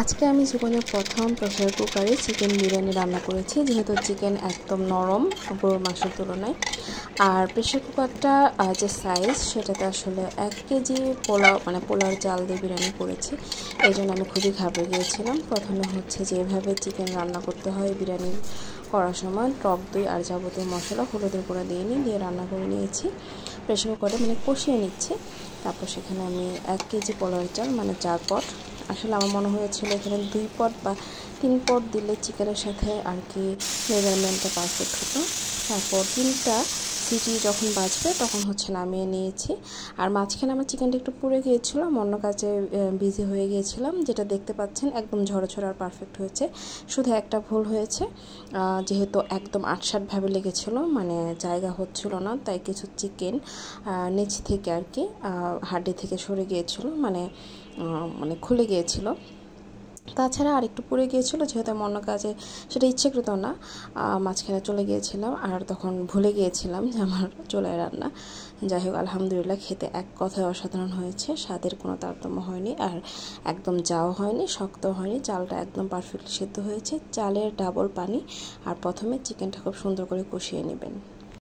আজকে আমি জীবনে প্রথম প্রেসার কুকারে চিকেন বিরিয়ানি রান্না করেছি, যেহেতু চিকেন একদম নরম গরুর মাংসের তুলনায়। আর প্রেসার কুকারটা যে সাইজ, সেটাতে আসলে 1 কেজি পোলাওর চাল দিয়ে বিরিয়ানি করেছি। এই জন্য আমি খুবই ঘাবড়ে গিয়েছিলাম। প্রথমে হচ্ছে যেভাবে চিকেন রান্না করতে হয় বিরিয়ানি করার সময়, টক দই আর যাবতীয় মশলা হলুদের গুঁড়া দিয়ে রান্না করে নিয়েছি। প্রেসার কুকারে কষিয়ে নিচ্ছি। তারপর সেখানে আমি 1 কেজি পোলাওর চাল 4 পট, আসলে আমার মনে হয়েছিল এখানে 2 পট বা 3 পট দিলে চিকেনের সাথে আর কি মেজারমেন্টটা পারফেক্ট হতো। তারপর 3টা সিটি যখন বাজবে তখন নামিয়ে নিয়েছি। আর মাঝখানে আমার চিকেনটা একটু পুড়ে গিয়েছিল, অন্য কাজে বিজি হয়ে গিয়েছিলাম। যেটা দেখতে পাচ্ছেন একদম ঝরঝরে আর পারফেক্ট হয়েছে। শুধু একটা ভুল হয়েছে, যেহেতু একদম আটসাটভাবে লেগেছিল, জায়গা হচ্ছিল না, তাই কিছু চিকেন নিচ থেকে আর কি হাড্ডি থেকে সরে গিয়েছিল, খুলে গিয়েছিল। তাছাড়া আর একটু পুড়ে গিয়েছিল, যেহেতু আমি অন্য কাজে সেটা ইচ্ছাকৃত না মাঝখানে চলে গিয়েছিলাম, আর তখন ভুলে গিয়েছিলাম যে আমার চুলায় রান্না। যাই হোক, আলহামদুলিল্লাহ খেতে এক কথায় অসাধারণ হয়েছে। স্বাদের কোনো তারতম্য হয়নি, আর একদম জাও হয়নি, শক্ত হয়নি। চালটা একদম পারফেক্টলি সিদ্ধ হয়েছে। চালের ডাবল পানি। আর প্রথমে চিকেনটা খুব সুন্দর করে কষিয়ে নেবেন।